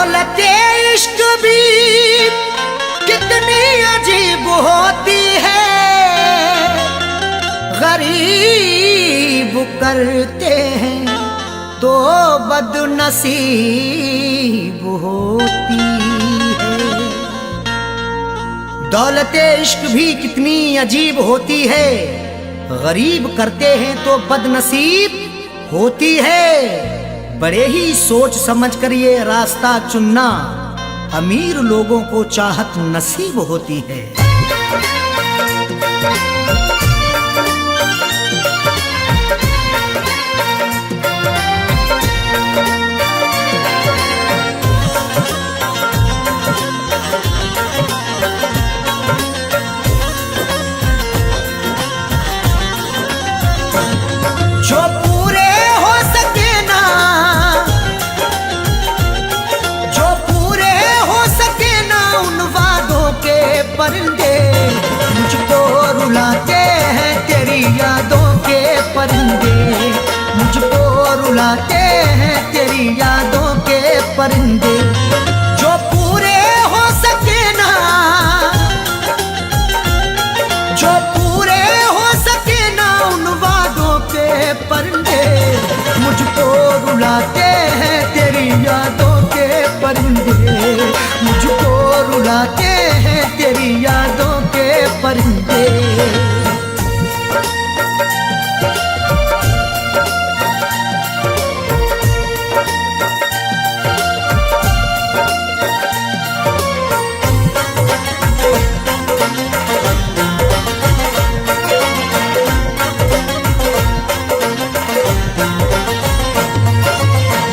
दौलत इश्क भी कितनी अजीब होती है, गरीब करते हैं तो बदनसीब होती है। दौलत इश्क भी कितनी अजीब होती है, गरीब करते हैं तो बदनसीब होती है। बड़े ही सोच समझ कर ये रास्ता चुनना, अमीर लोगों को चाहत नसीब होती है। जो पूरे हो सके ना, जो पूरे हो सके ना उन वादों के परिंदे, मुझको रुलाते हैं तेरी यादों के परिंदे, मुझको रुलाते हैं तेरी यादों के परिंदे। जो पूरे हो सके ना, जो पूरे हो सके ना उन वादों के परिंदे, मुझको रुलाते हैं तेरी यादों के परिंदे, मुझको रुलाते हैं तेरी यादों के परिंदे।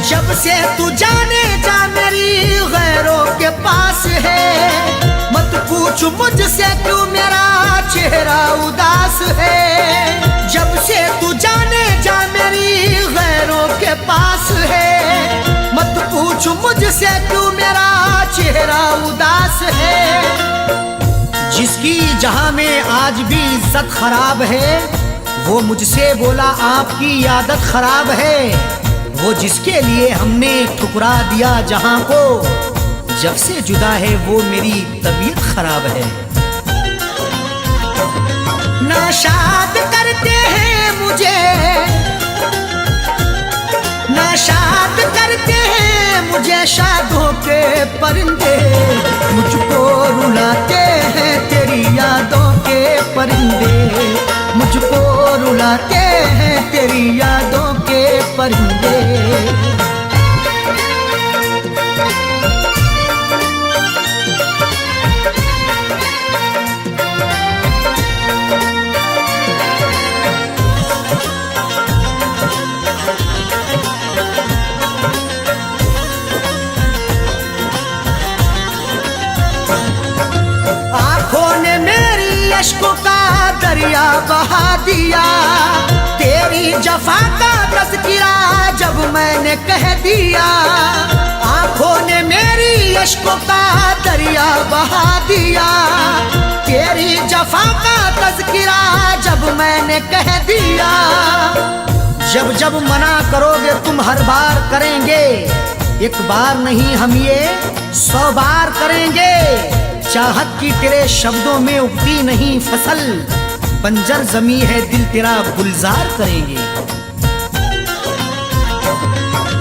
जब से तू जाने जा मेरी गैरों के पास है, मत पूछ मुझसे क्यों मेरा चेहरा उदास है। जब से तू जाने जा मेरी गैरों के पास है, मत पूछ मुझसे क्यों मेरा चेहरा उदास है। जिसकी जहां में आज भी इज्जत खराब है, वो मुझसे बोला आपकी आदत खराब है। वो जिसके लिए हमने ठुकरा दिया जहां को, जब से जुदा है वो मेरी तबीयत खराब है। नाशाद करते हैं मुझे, नाशाद करते हैं मुझे शादों के परिंदे, मुझको रुलाते हैं तेरी यादों के परिंदे, मुझको रुलाते हैं तेरी यादों के परिंदे। आंखों ने मेरी अश्कों का दरिया बहा दिया, तेरी जफा का तज़किरा जब मैंने कह दिया। आंखों ने मेरी अश्कों का दरिया बहा दिया, तेरी जफा का तज़किरा जब मैंने कह दिया। जब जब मना करोगे तुम हर बार करेंगे, एक बार नहीं हम ये 100 बार करेंगे। चाहत की तेरे शब्दों में उगती नहीं फसल, बंजर जमी है दिल तेरा गुलजार करेंगे।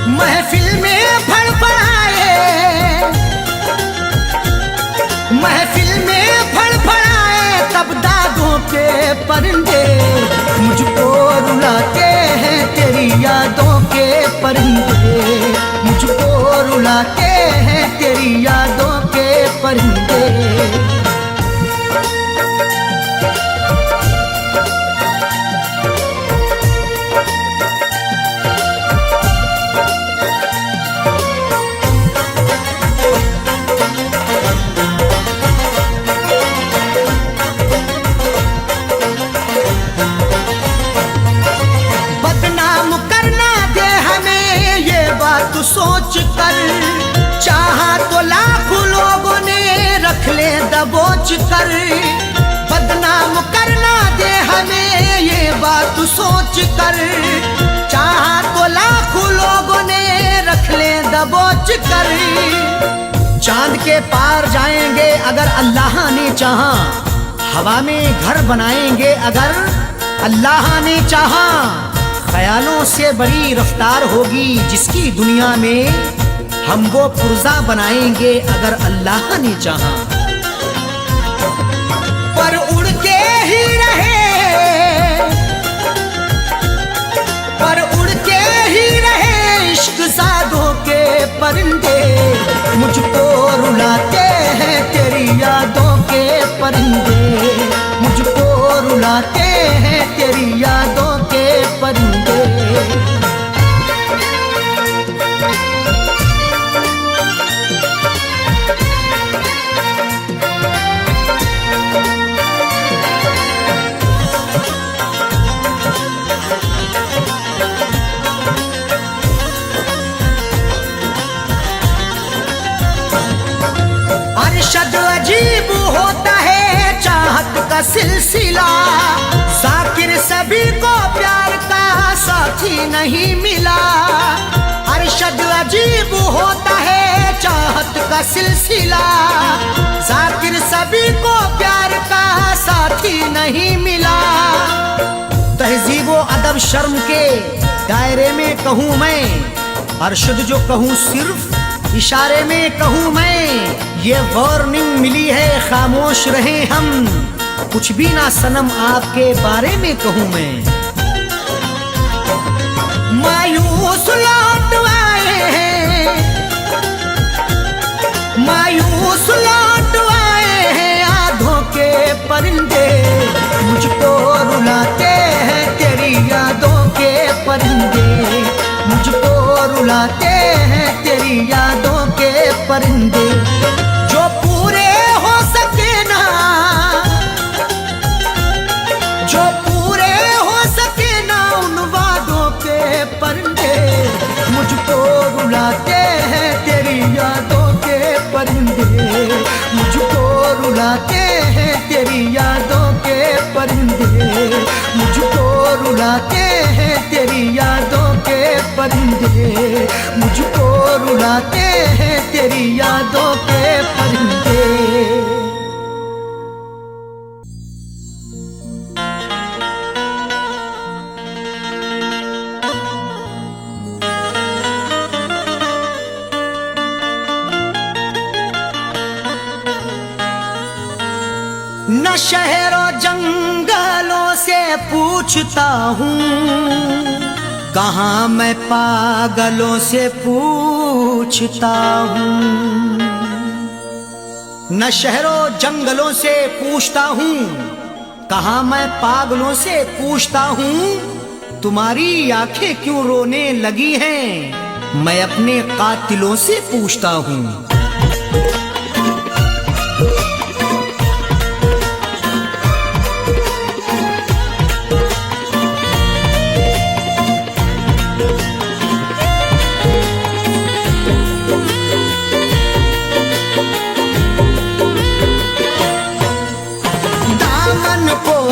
महफिल में फड़फड़ाए, महफिल में फड़फड़ाए तब दागों के परिंदे, मुझको रुलाते हैं तेरी यादों के परिंदे, मुझको रुलाते हैं तेरी यादों के परिंदे। सोच कर चाहा तो लाखों लोगों ने रख ले दबोच कर, बदनाम करना दे हमें ये बात सोच कर। चाहा तो लाखों लोगों ने रख ले दबोच कर, चांद के पार जाएंगे अगर अल्लाह ने चाहा, हवा में घर बनाएंगे अगर अल्लाह ने चाहा। ख्यालों से बड़ी रफ्तार होगी जिसकी दुनिया में, हम वो पुर्जा बनाएंगे अगर अल्लाह ने चाहा। पर उड़ के ही रहे, पर उड़ के ही रहे इश्क सादों के परिंदे, मुझको रुलाते हैं तेरी यादों के परिंदे, मुझको रुलाते हैं तेरी यादों के परिंदे। अरशद अजीब होता है चाहत का सिलसिला, साकिर सभी को प्यार का साथी नहीं मिला। अरशद अजीब होता है चाहत का सिलसिला, साकिर सभी को प्यार का साथी नहीं मिला। तहजीब व अदब शर्म के दायरे में कहूँ मैं, अरशद जो कहूँ सिर्फ इशारे में कहूँ मैं, ये वार्निंग मिली है खामोश रहे हम, कुछ भी ना सनम आपके बारे में कहूँ मैं। मायूस लौट आए हैं, मायूस लौट आए हैं आधों के परिंदे, मुझको रुलाते हैं तेरी यादों के परिंदे, मुझको रुलाते हैं तेरी यादों के परिंदे। जो पूरे हो सके ना, जो पूरे हो सके ना उन वादों के परिंदे, मुझको रुलाते हैं तेरी यादों के परिंदे, मुझको रुलाते हैं तेरी यादों के परिंदे, मुझको रुलाते हैं तेरी यादों के परिंदे, मुझको रुलाते हैं तेरी यादों के परिंदे। न शहरों जंगलों से पूछता हूँ, कहाँ मैं पागलों से पूछता हूँ। न शहरों जंगलों से पूछता हूँ, कहाँ मैं पागलों से पूछता हूँ। तुम्हारी आंखें क्यों रोने लगी हैं, मैं अपने कातिलों से पूछता हूँ।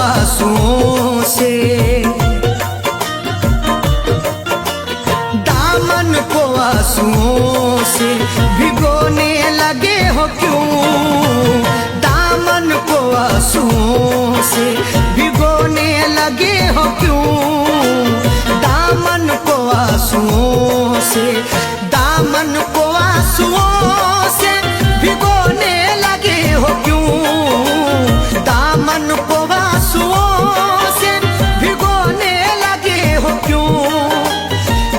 आंसुओं से दामन को आंसुओं से भिगोने लगे हो क्यों, दामन को आंसुओं से भिगोने लगे हो क्यों, दामन को आंसुओं से, दामन को आंसुओं से भिगोने लगे हो क्यों, दामन को आंसुओं से भिगोने लगे हो क्यों,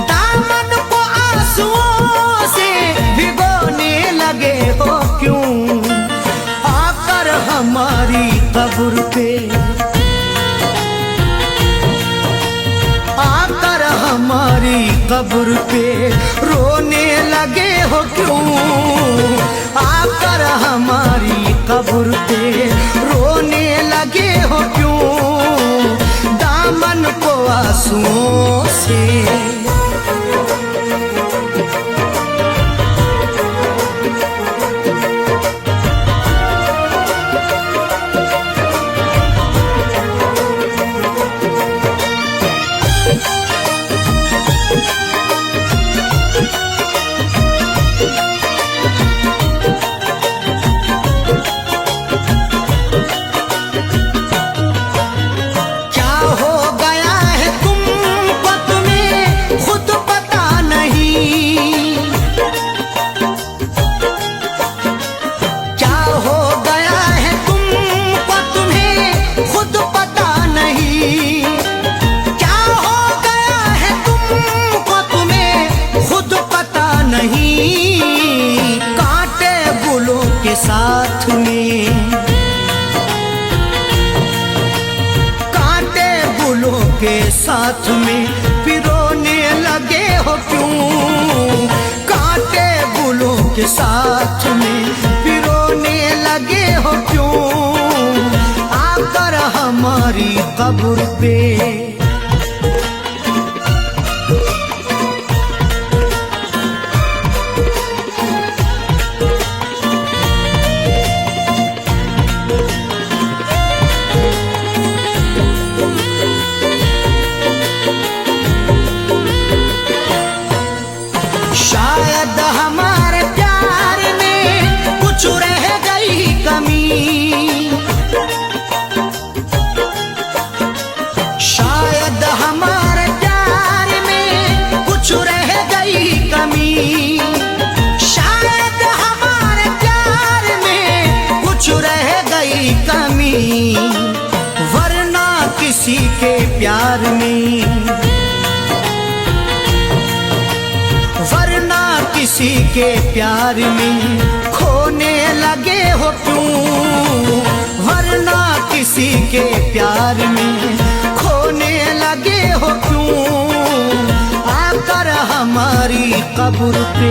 दामन को आंसुओं से भिगोने लगे हो क्यों। आकर हमारी कब्र पे, आकर हमारी कब्र पे रोने लगे हो क्यों, आकर हमारी कब्र पे रोने लगे हो क्यों, दामन को आंसुओं से। साथ में पिरोने लगे हो क्यों? कांटे गुलों के साथ में पिरोने लगे हो क्यों? आकर हमारी कब्र पे शायद हमारे प्यार में कुछ रह गई कमी, शायद हमारे प्यार में कुछ रह गई कमी, शायद हमारे प्यार में कुछ रह गई कमी, वरना किसी के प्यार में, वरना किसी के प्यार में खोने लगे हो क्यों? वरना किसी के प्यार में खोने लगे हो क्यों? आकर हमारी कब्र पे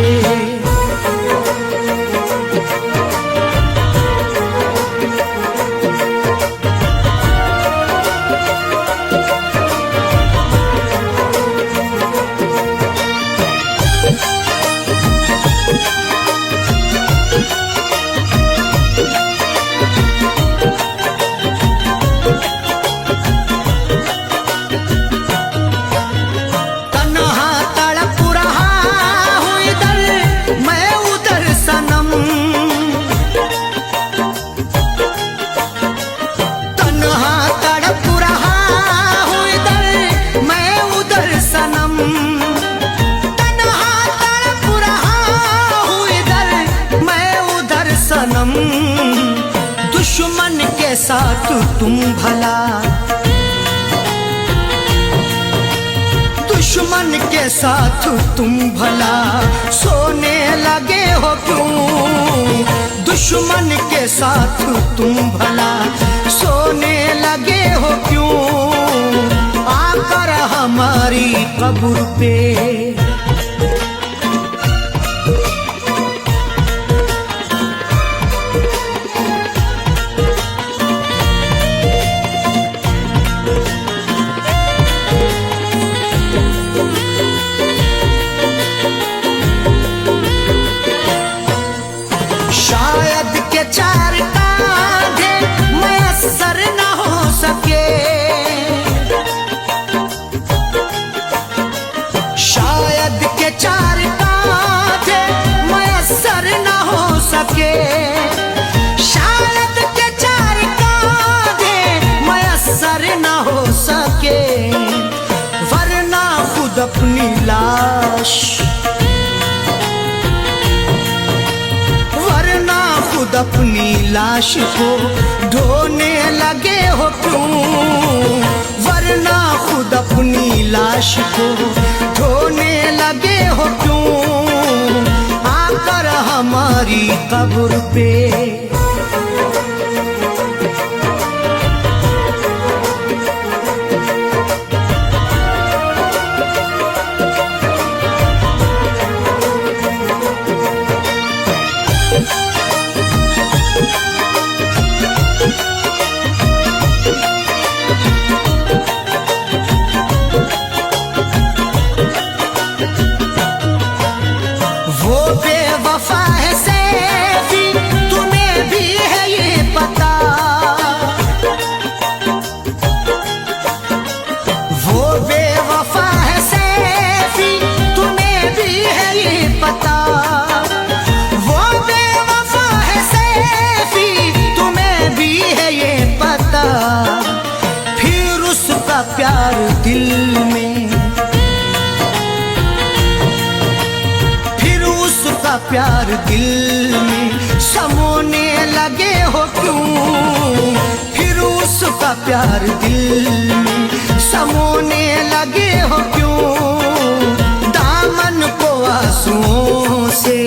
दुश्मन के साथ तुम भला, दुश्मन के साथ तुम भला सोने लगे हो क्यों? दुश्मन के साथ तुम भला सोने लगे हो क्यों? आकर हमारी कब्र पे शायद के चार कांधे मयस्सर न हो सके, शायद के चार कांधे मयस्सर न हो सके, शायद के चार कांधे मयस्सर न हो सके, वरना खुद अपनी लाश, खुद अपनी लाश को ढोने लगे हो क्यों? वरना खुद अपनी लाश को ढोने लगे हो क्यों? आकर हमारी कब्र पे बेवफा है सैफी, तुम्हें भी है ये पता, वो बेवफा है सैफी, तुम्हें भी है ये पता, वो बेवफा है सैफी, तुम्हें भी है ये पता, फिर उसका प्यार दिल में, प्यार दिल में समोने लगे हो क्यों? फिर उसका प्यार दिल में समोने लगे हो क्यों? दामन को आंसुओं से,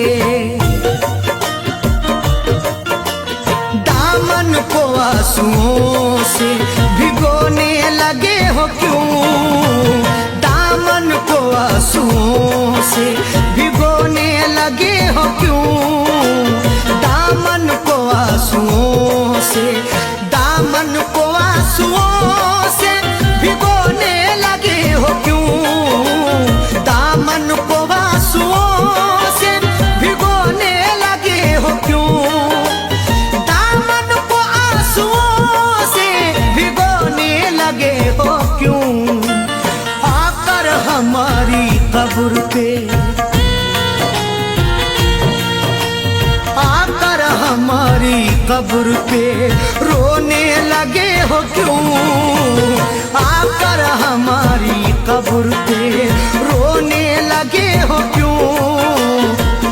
दामन को आंसुओं से भिगोने लगे हो हो क्यों, दामन को आंसुओं से भिगोने लगे हो क्यों, दामन को आंसुओं से, दामन को आंसुओं से भिगोने लगे हो क्यों, दामन को आंसुओं से भिगोने लगे हो क्यों, दामन को आंसुओं से भिगोने लगे हो क्यों। आकर हमारी कब्र पे, आकर हमारी कब्र पे रोने लगे हो क्यों, आकर हमारी कब्र पे रोने लगे हो क्यों,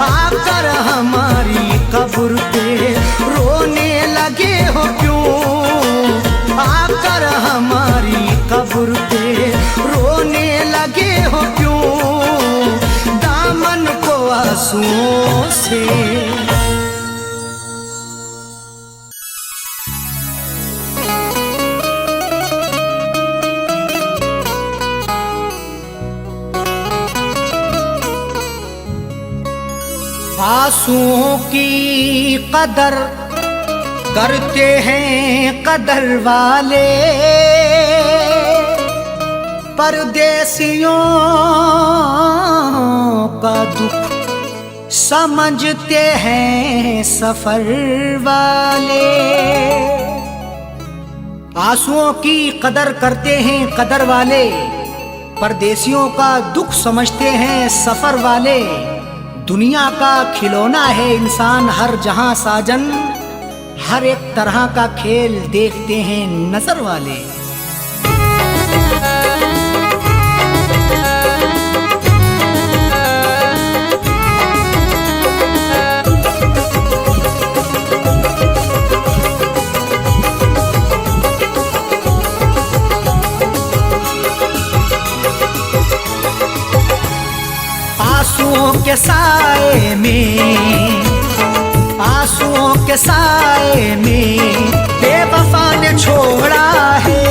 आकर हमारी कब्र पे रोने लगे हो क्यों, आकर हमारी कब्र पे रोने लगे हो क्यों, दामन को आंसुओं से। आंसुओं की कदर करते हैं कदर वाले, परदेसियों का दुख समझते हैं सफर वाले। आंसुओं की कदर करते हैं कदर वाले, परदेसियों का दुख समझते हैं सफर वाले। दुनिया का खिलौना है इंसान हर जहां साजन, हर एक तरह का खेल देखते हैं नजर वाले। आंसुओं के साए में, आंसुओं के साए में बेवफा ने छोड़ा है,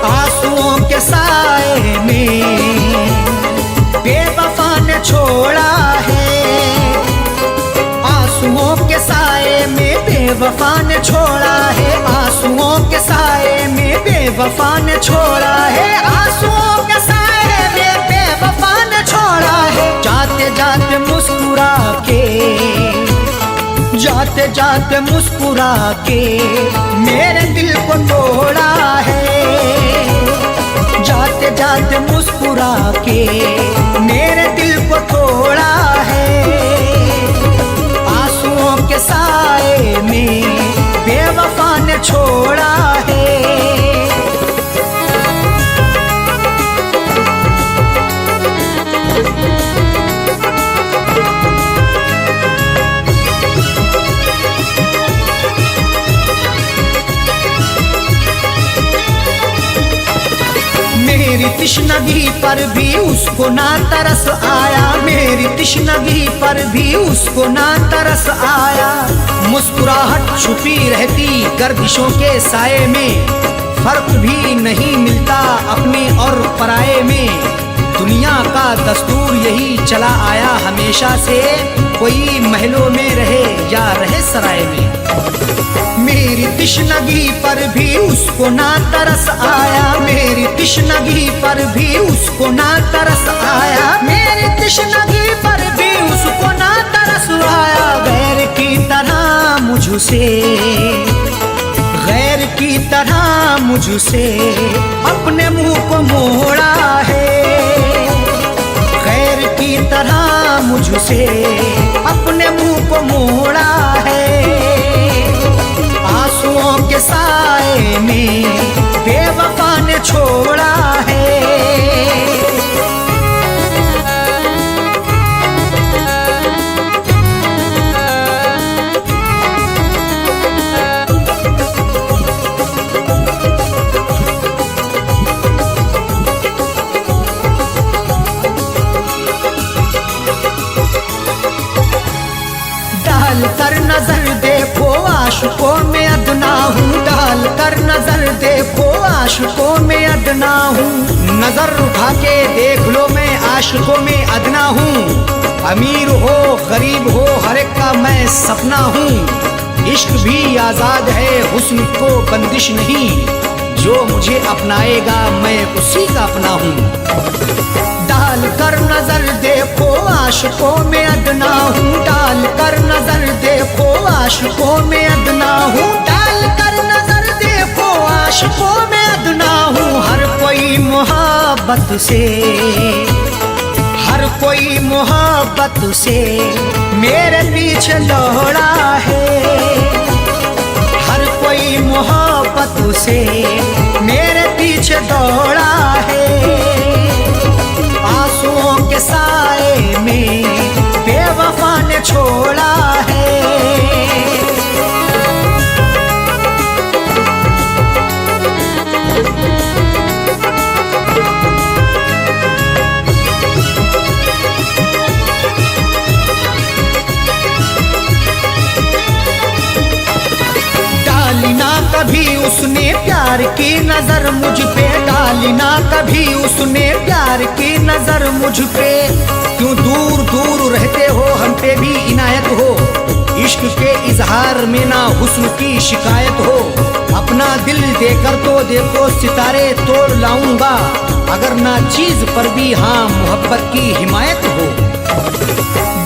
आंसुओं के साए में बेवफा ने छोड़ा है, आंसुओं के साए में बेवफा ने छोड़ा है, आंसुओं के साए में बेवफा ने छोड़ा है, आंसुओं के साए में बेवफा ने छोड़ा है। जाते जाते मुस्कुरा के, जाते जाते मुस्कुरा के मेरे दिल को तोड़ा है, जाते जाते मुस्कुरा के मेरे दिल को तोड़ा है। आंसुओं के साए में बेवफा ने छोड़ा है। मेरी तिश्नगी पर भी उसको ना तरस आया, मेरी तिश्नगी पर भी उसको ना तरस आया। मुस्कुराहट छुपी रहती गर्दिशों के साए में, फर्क भी नहीं मिलता अपने और पराये में। दुनिया का दस्तूर यही चला आया हमेशा से, कोई महलों में रहे या रहे सराय में। मेरी तिश्नगी पर भी उसको ना तरस आया, मेरी तिश्नगी पर भी उसको ना तरस आया, मेरी तिश्नगी पर भी उसको ना तरस आया। गैर की तरह मुझसे, गैर की तरह मुझसे अपने मुंह को मोड़ा है, गैर की तरह मुझसे अपने मुंह को मोड़ा है। आंसुओं के साए में बेवफा ने छोड़ा है। डाल कर नजर दे अदना हूँ। नजर उठा के देख लो मैं आशिकों में अदना हूँ। अमीर हो गरीब हो हर एक का मैं सपना हूँ। इश्क भी आजाद है हुस्न को बंदिश नहीं, जो मुझे अपनाएगा मैं उसी का अपना हूँ। डाल कर नजर देखो आशिकों में अदना हूँ। डाल कर नजर देखो आशिकों में अदना हूँ। डाल कर नजर देखो आशिकों में अदना हूँ। हर कोई मोहब्बत से, हर कोई मोहब्बत से मेरे पीछे दौड़ा है। हर कोई मोहब्बत से मेरे पीछे दौड़ा है। आंसुओं के साए में बेवफा ने छोड़ा है। डाली ना कभी उसने प्यार की नजर मुझ पे, डाली ना कभी उसने प्यार की नजर मुझ पे। क्यों दूर दूर रहते हो हम पे भी इनायत हो। इश्क के इजहार में ना हुस्न की शिकायत हो। अपना दिल देकर तो देखो सितारे तोड़ लाऊंगा, अगर ना चीज पर भी हाँ मोहब्बत की हिमायत हो।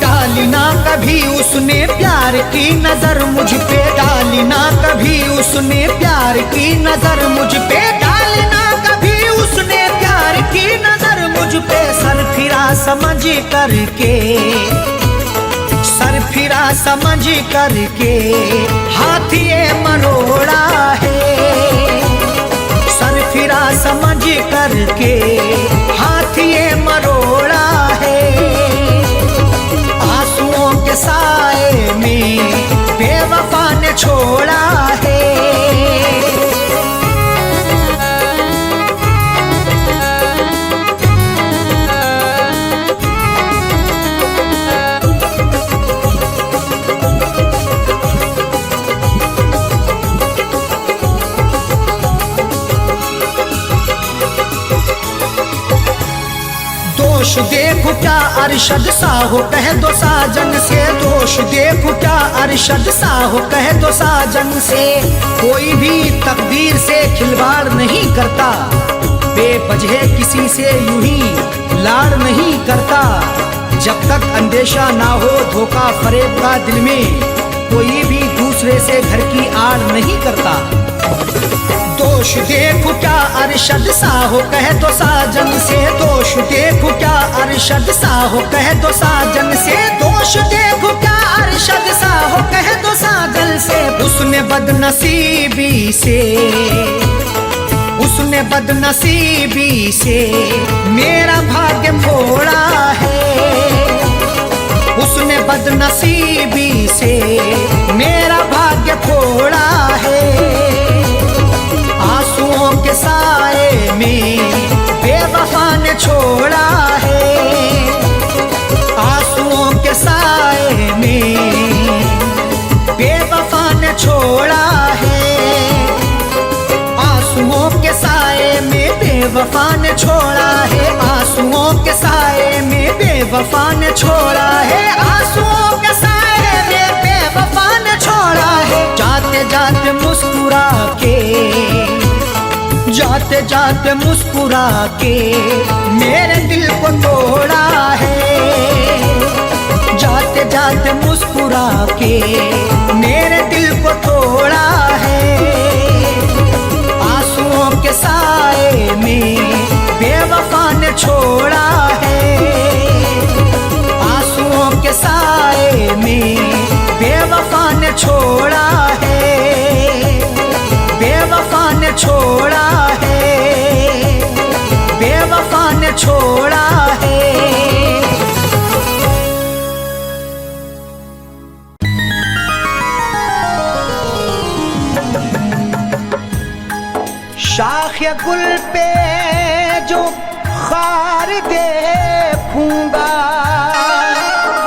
डाली ना कभी उसने प्यार की नजर मुझ पे, डाली ना कभी उसने प्यार की नजर मुझ पे। डाली ना कभी उसने प्यार की नजर मुझ पे। सर फिरा समझ करके, सर फिरा समझ करके हाथ ये मरोड़ा है। सर फिरा समझ करके हाथ ये मरोड़ा है। आंसुओं के साए में बेवफा ने छोड़ा है। दोष देखो क्या अरशद सा हो कह दो साजन से। दोष देखो क्या अरशद सा हो कह दो साजन से। कोई भी तकदीर से खिलवाड़ नहीं करता, बेवजह किसी से यूं ही लाड़ नहीं करता। जब तक अंदेशा ना हो धोखा फरेब का दिल में, कोई भी दूसरे से घर की आड़ नहीं करता। दोष देखो क्या अरशद सा हो कह दो साजन से। दोष देखो क्या अरशद सा हो कह दो साजन से। दोष देखो क्या अरशद सा हो कह दो साजन से। उसने बदनसीबी से, उसने बदनसीबी से मेरा भाग्य फोड़ा है। उसने बदनसीबी से मेरा भाग्य फोड़ा है। आंसुओं के साए में बेवफा ने छोड़ा है। आंसुओं के साए में बेवफा ने छोड़ा है। आंसुओं के साए में बेवफा ने छोड़ा है। आंसुओं के साए में बेवफा ने छोड़ा है। आंसुओं के साए में बेवफा ने छोड़ा है। जाते जाते मुस्कुरा के, जाते जाते मुस्कुरा के मेरे दिल को तोड़ा है। जाते जाते मुस्कुरा के मेरे दिल को तोड़ा है। आंसुओं के साए में बेवफा ने छोड़ा है। आंसुओं के साए में बेवफा ने छोड़ा है। बेवफा ने छोड़ा है। बेवफा ने छोड़ा है। शाख गुल पे जो खार देखूंगा,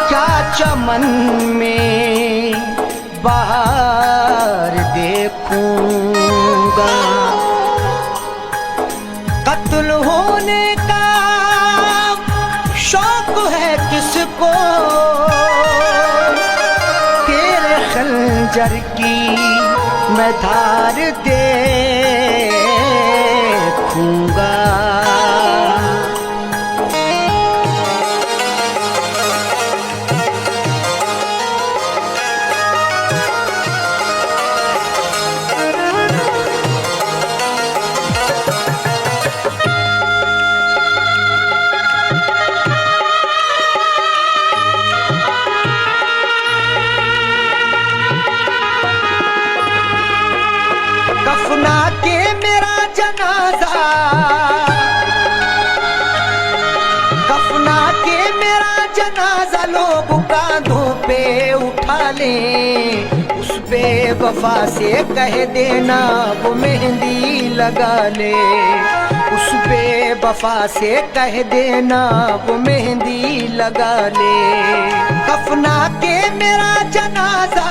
क्या चमन में बहार देखूंगा। कत्ल होने का शौक है किसको, तेरे खंजर की मैं धार देखूंगा। कफना के मेरा जनाजा, कफना के मेरा जनाजा लोग कांधों पे उठा ले, उस बेवफा से कह देना वो मेहंदी लगा ले, उस बेवफा से कह देना वो मेहंदी लगा ले। कफना के मेरा जनाजा,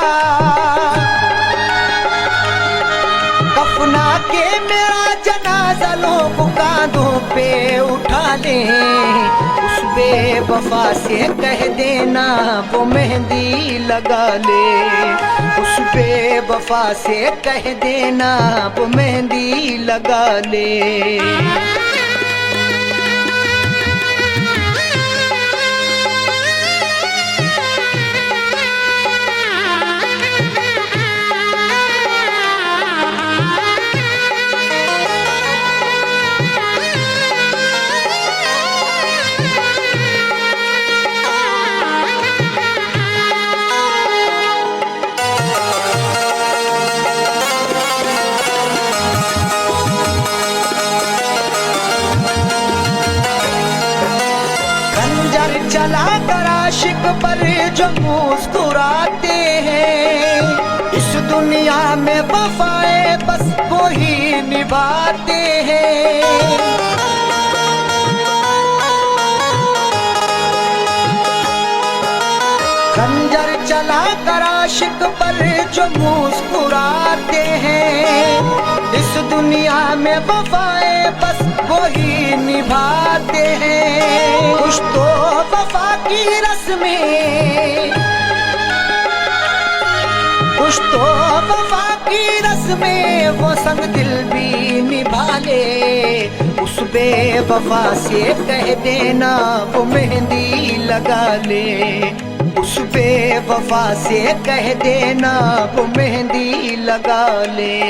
कफना के मेरा जनाजा लोग कांधों पे उठा ले, उस बेवफा से कह देना वो मेहंदी लगा ले, उस बेवफा से कह देना वो मेहंदी लगा ले। चला कर आशिक पर जो मुस्कुराते हैं, इस दुनिया में वफाएं बस वो ही निभाते हैं। खंजर चला कर आशिक पर जो मुस्कुराते हैं, इस दुनिया में वफाएं बस वो ही निभाते हैं। कुछ तो वफा की रस्में, कुछ तो वफा की रस्में वो संग दिल भी निभा ले, उस बेवफा से कह देना वो मेहंदी लगा ले, उस बेवफा से कह देना वो मेहंदी लगा ले।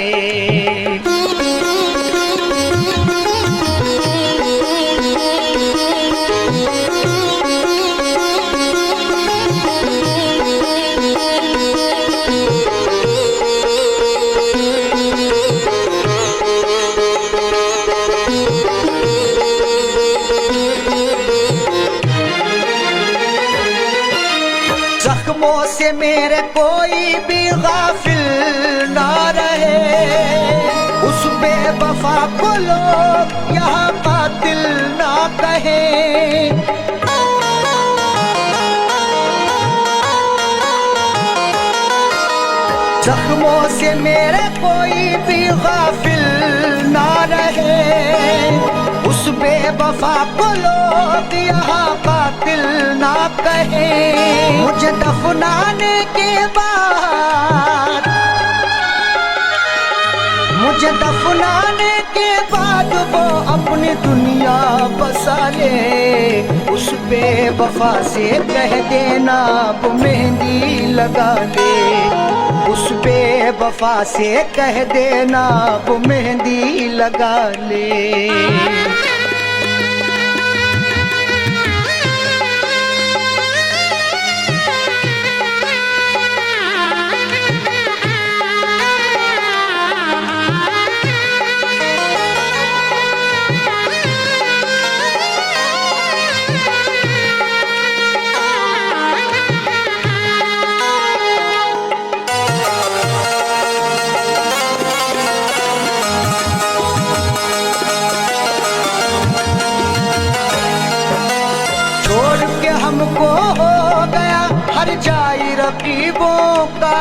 जख्मों से मेरे कोई भी गाफिल ना रहे, उस बेवफा को लोग यहाँ कातिल ना कहे। जख्मों से मेरे कोई भी गाफिल ना रहे, उस बेवफा को लोग यहाँ कातिल ना कहे। मुझे दफनाने के बाद, मुझे दफनाने के बाद वो अपनी दुनिया बसा ले, उस बेवफा से कह देना वो मेहंदी लगा ले, उस बेवफा से कह देना वो मेहंदी लगा ले। हमको हो गया हर जाई रकीबों का,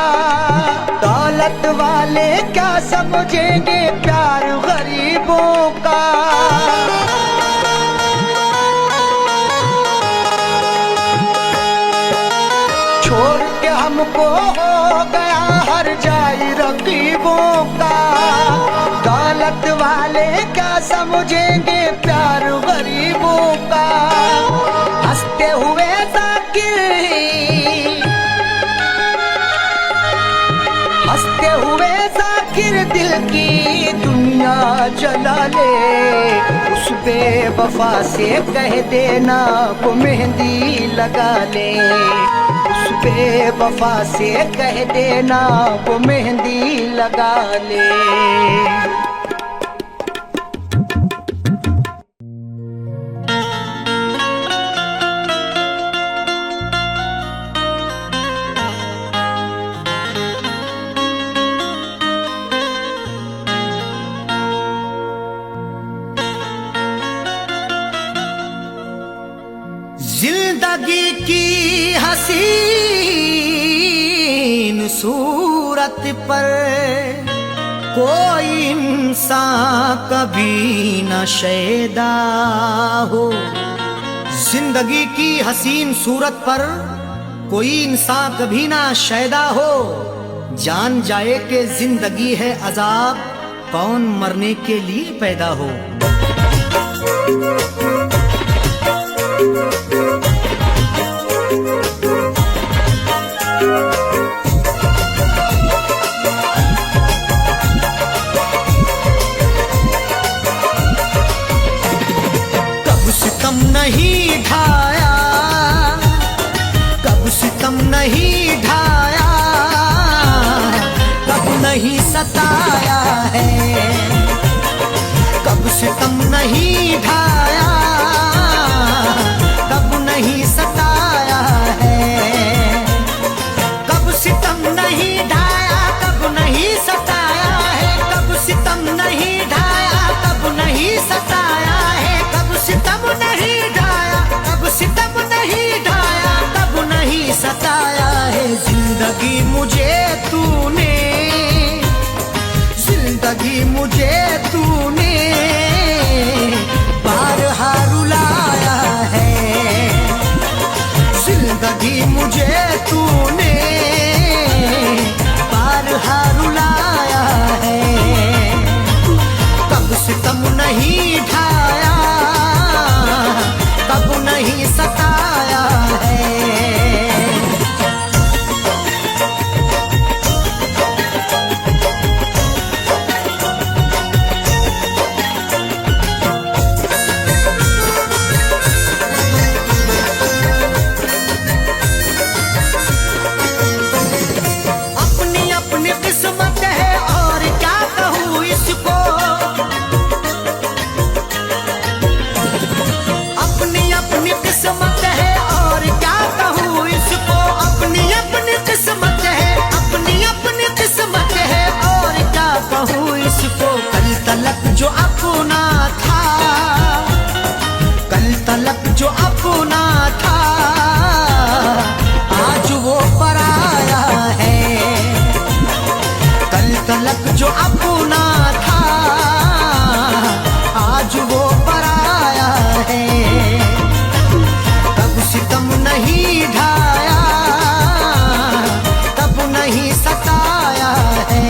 दौलत वाले क्या समझेंगे प्यार गरीबों का। समझेंगे प्यार गरीबों का। हंसते हुए जाकिर, हंसते हुए जाकिर दिल की दुनिया जला ले। उस बेवफा से कह देना वो मेहंदी लगा ले। उस बेवफा से कह देना वो मेहंदी लगा ले। जिंदगी की हसीन सूरत पर कोई इंसान कभी न शैदा हो। जिंदगी की हसीन सूरत पर कोई इंसान कभी ना शैदा हो। जान जाए कि जिंदगी है अजाब, कौन मरने के लिए पैदा हो। कब सितम नहीं ढाया, कब सितम नहीं ढाया, कब नहीं सताया है। कब सितम नहीं ढाया, कब नहीं सताया है। कब सितम नहीं ढाया, कब नहीं सताया है। कब सितम नहीं ढाया, कब नहीं सताया है। कब सितम नहीं ढाया, कब सितम नहीं ढाया, कब नहीं सताया है। जिंदगी मुझे तूने, जिंदगी मुझे तूने बारहा रुलाया है। जिंदगी मुझे तूने बारहा रुलाया है। कब सितम नहीं ढाया, कब नहीं सताया है। अपनी अपनी किस्मत है और क्या कहूँ इसको। अपनी अपनी किस्मत है और क्या कहूँ इसको। अपनी अपनी किस्मत है, अपनी अपनी किस्मत है और क्या कहूँ इसको। कल तलक जो अपना था, कल तलक जो अपना था, आज वो पराया है। कल तलक जो अपना था, आज वो पराया है। कब सितम नहीं ढाया, कब नहीं सताया है।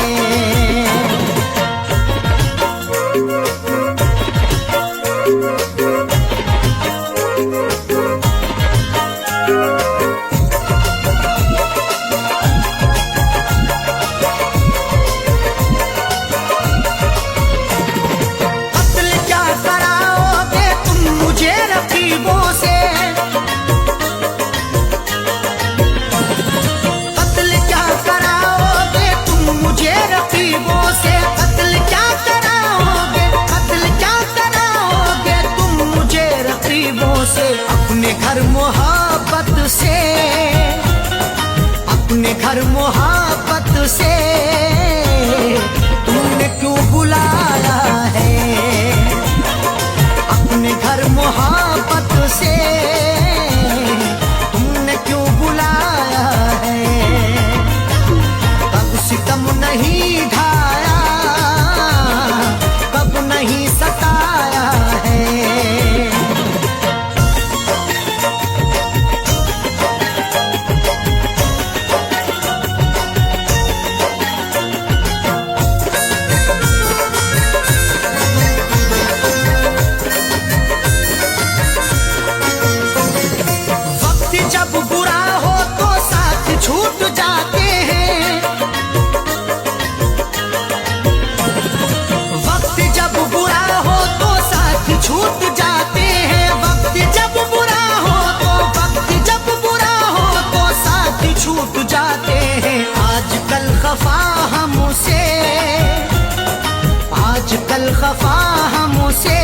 खफा हमसे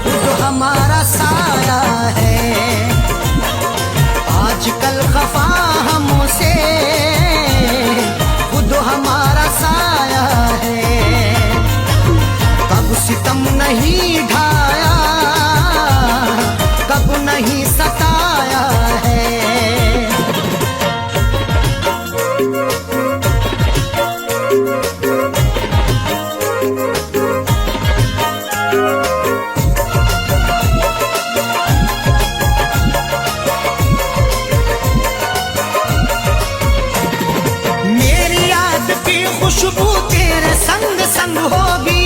खुद हमारा साया है। आजकल खफा हमसे खुद हमारा साया है। कब सितम नहीं ढाया, कब नहीं सताया है। खुशबू तेरे संग संग होगी,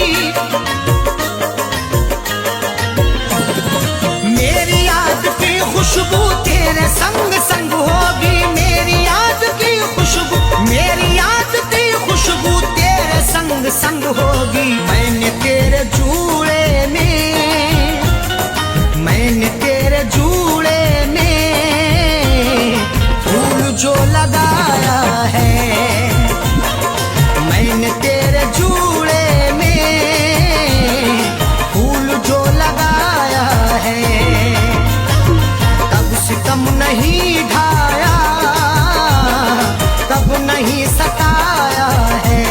मेरी याद की खुशबू तेरे संग संग होगी। मेरी याद की खुशबू, मेरी याद की खुशबू तेरे संग संग होगी। मैंने तेरे जूड़े में, मैंने तेरे जूड़े में फूल जो लगाया है। मैंने तेरे जूड़े में फूल जो लगाया है। कब सितम नहीं ढाया, कब नहीं सताया है।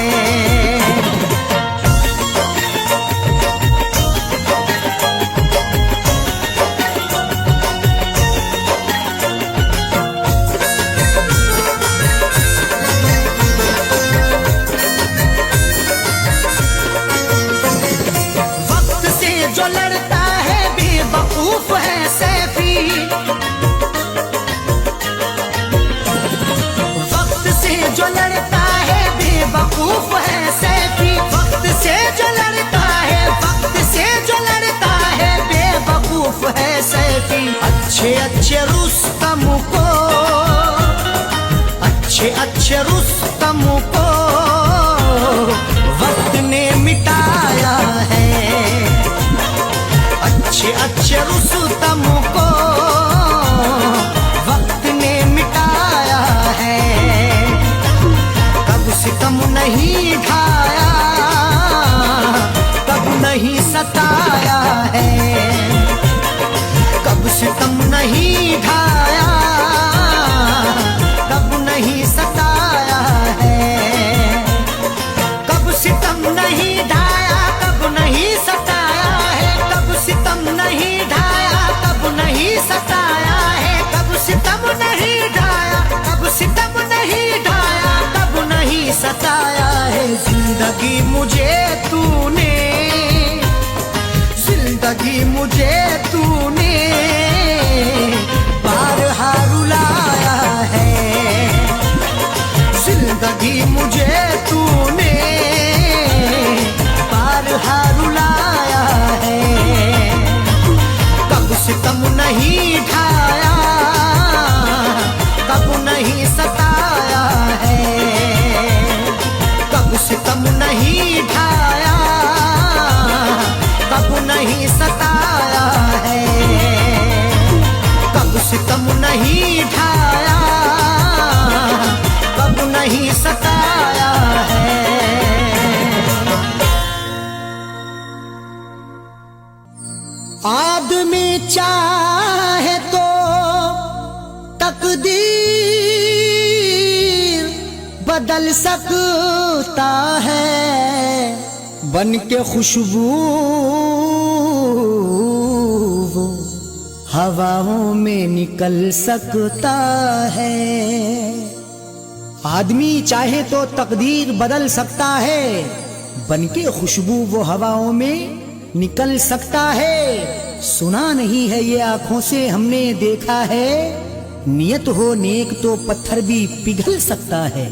जो लड़ता है बेवकूफ है सैफी, वक्त से जो लड़ता है बेवकूफ है सैफी। वक्त से जो लड़ता है, वक्त से जो लड़ता है बेवकूफ है सैफी। अच्छे अच्छे रुस्तम को, अच्छे अच्छे रुस्तम को वक्त ने मिटाया है। अच्छे अच्छे रुस्तम को वक्त ने मिटाया है। कब सितम नहीं ढाया, कब नहीं सताया है। कब सितम नहीं ढाया, कब नहीं सताया है। कब सितम नहीं ढाया, कब नहीं सताया है। कब सितम नहीं ढाया, कब नहीं सताया है। कब सितम नहीं ढाया, कब सितम नहीं ढाया, कब नहीं सताया है। जिंदगी मुझे तूने, जिंदगी मुझे तूने बारहा रुलाया है। जिंदगी मुझे तूने बारहा रुलाया है। कब सितम नहीं ढाया, कब नहीं सताया है। कब सितम नहीं ढाया, कब नहीं सताया है। कब सितम नहीं ढाया, कब नहीं सताया है। आदमी चाहे तो तकदीर बदल सकता है। बन के खुशबू वो हवाओं में निकल सकता है। आदमी चाहे तो तकदीर बदल सकता है, बनके खुशबू वो हवाओं में निकल सकता है। सुना नहीं है ये आंखों से हमने देखा है, नियत हो नेक तो पत्थर भी पिघल सकता है।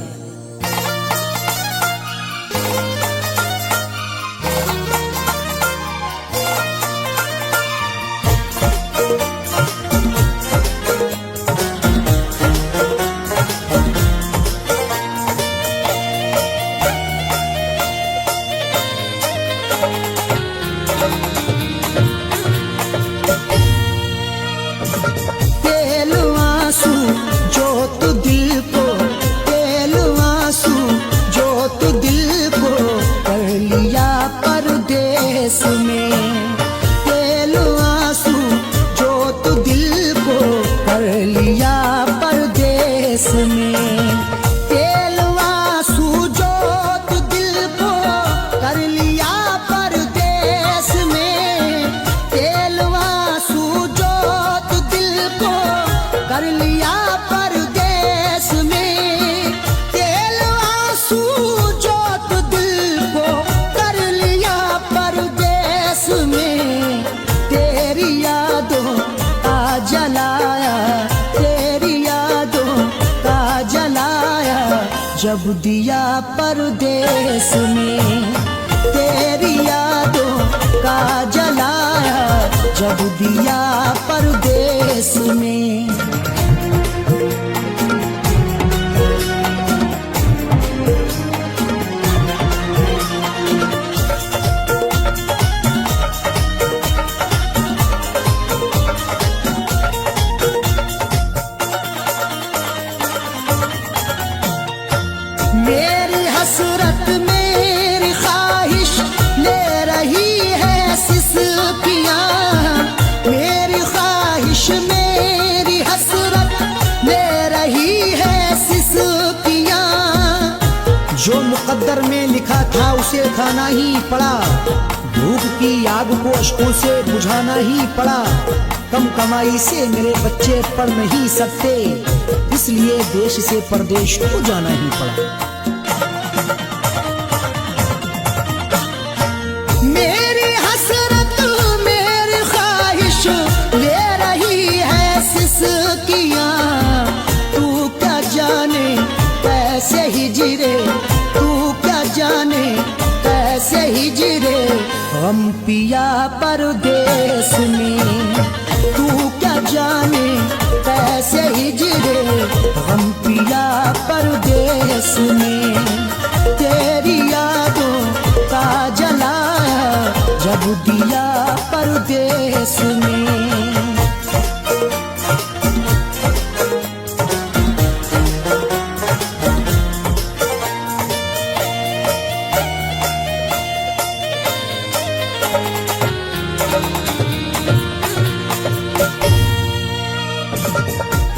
तेल आंसू जो तू दिल को, तेल देश में। तेल आंसू जो तो दिल को कर लिया परदेश में। तेल आंसू जो तो दिल को कर लिया परदेश में। तेल आंसू जो तो दिल को कर लिया परदेश में। तेल आंसू जो तो दिल को कर लिया परदेश में। तेरी यादों का जलाया, तेरी यादों का जलाया जब दिया परदेश में। तेरी यादों का जलाया जब दिया परदेश में। मेरी हसरत मेरी ख्वाहिश ले रही है सिसकियाँ। मेरी ख्वाहिश मेरी हसरत ले रही है सिसकियाँ। जो मुकद्दर में लिखा था उसे खाना ही पड़ा। भूख की आग को अश्कों से बुझाना ही पड़ा। कम कमाई से मेरे बच्चे पढ़ नहीं सकते, इसलिए देश से परदेश को जाना ही पड़ा। मेरी हसरत मेरी ख्वाहिश ले रही है सिसकियाँ। तू क्या जाने कैसे हिजरे, तू क्या जाने कैसे हिजरे हम पिया परदेश में। तू क्या जाने कैसे हिजरे हम पिया परदेश में। तेरी यादों का जलाया जब दिया परदेश में।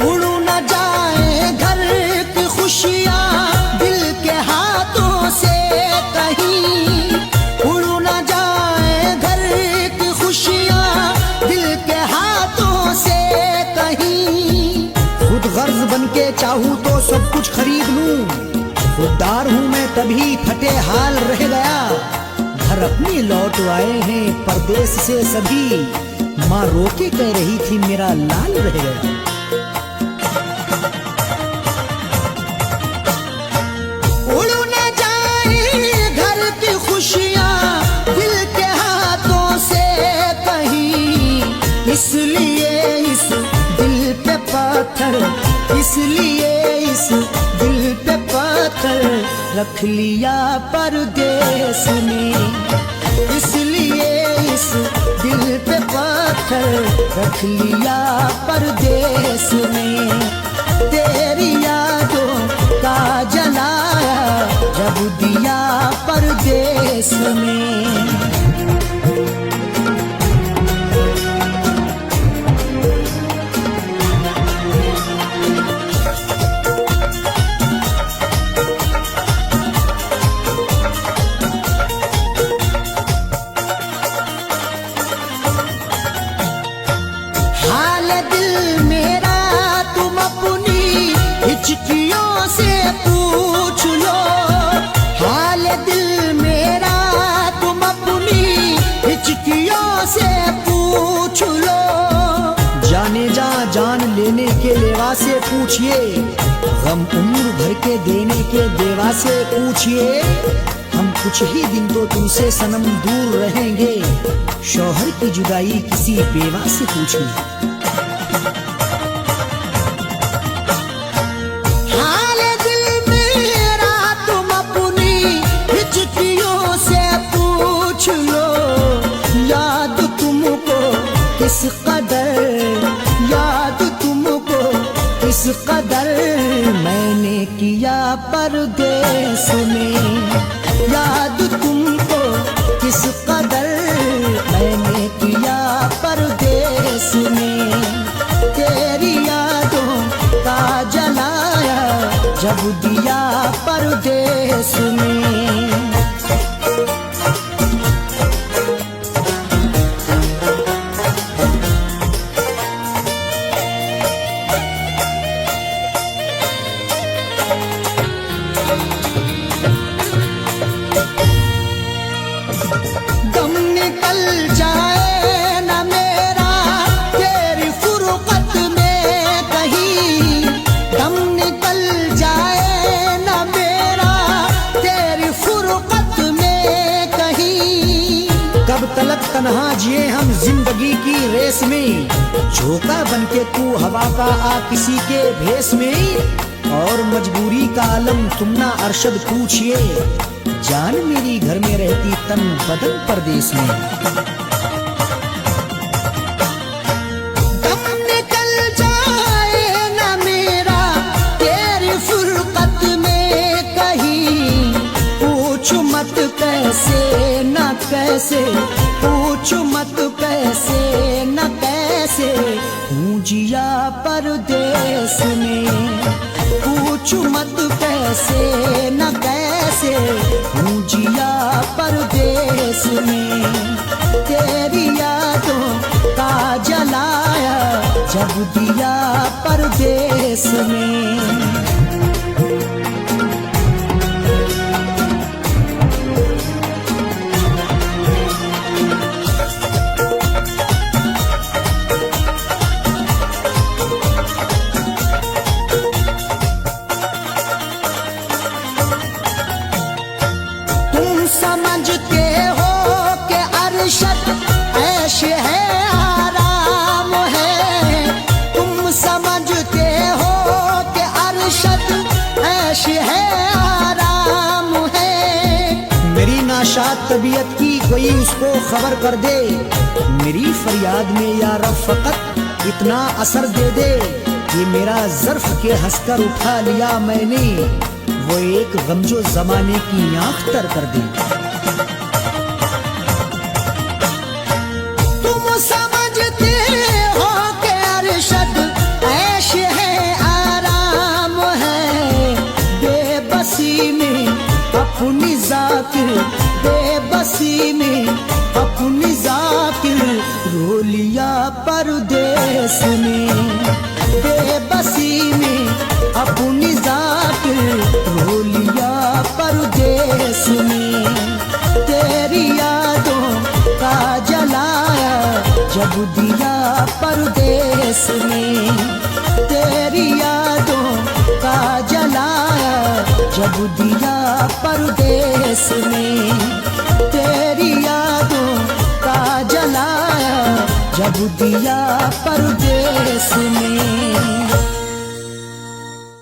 उड़ न जाए घर की खुशियाँ दिल के हाथों से कहीं। उड़ न जाए घर की खुशियाँ दिल के हाथों से कहीं। खुद गर्ज बन के चाहूँ तो सब कुछ खरीद लूँ। खुददार हूँ मैं तभी फटे हाल रह गया। घर अपने लौट आए हैं परदेश से सभी। माँ रोके कह रही थी मेरा लाल रह गया। उड़ न जाए घर की खुशियाँ दिल के हाथों से कहीं। इसलिए इस दिल पे पत्थर, इसलिए इस दिल पे पत्थर रख लिया परदेश में। इसलिए इस दिल पे पत्थर रख लिया परदेश में। तेरी यादों का जलाया जब दिया परदेश में। हाल दिल मेरा तुम अपनी हिचकियों से पूछ लो। हाल दिल मेरा तुम अपनी हिचकियों से पूछ लो। जाने जा जान लेने के लेवा से पूछिए। गम उम्र भर के देने के देवा से पूछिए। हम कुछ ही दिन तो तुमसे सनम दूर रहेंगे। शौहर की जुदाई किसी बेवा से पूछिए। हाल दिल मेरा तुम अपनी हिचकियों से पूछ लो। याद तुमको किस कदर, याद तुमको किस कदर मैंने किया परदेश में। याद तुमको किस कदर तलक तन्हा जिए हम जिंदगी की रेस में, झोंका बनके तू हवा का आ किसी के भेस में, और मजबूरी का आलम तुम ना अरशद पूछिए, जान मेरी घर में रहती तन बदन परदेस में। दम निकल जाए ना मेरा तेरी फुरकत में कहीं, पूछ मत कैसे न कैसे, पूछ मत कैसे न कैसे, हूँ जिया परदेस में, पूछ मत कैसे न कैसे, हूँ जिया परदेस में। तेरी यादों का जलाया जब दिया परदेस में। समझते हो कि अरशद ऐश है आराम है, तुम समझते हो कि अरशद ऐश है आराम है। मेरी नाशाद तबीयत की कोई उसको खबर कर दे, मेरी फरियाद में या रब फकत इतना असर दे दे, ये मेरा ज़र्फ के हंसकर उठा लिया मैंने, वो एक गमजो जमाने की आंख तर कर दी। तुम समझते हो कि अरशद ऐश है आराम है, बेबसी में अपनी जाकिर, बेबसी में अपनी जाकिर, रो लिया परदेस में, बेबसी में अपनी जाकिर, रो लिया परदेस में। तेरी यादों का जलाया जब दिया परदेस में, तेरी यादों का जलाया जब दिया परदेस में, तेरी यादों का जलाया जब दिया परदेस में।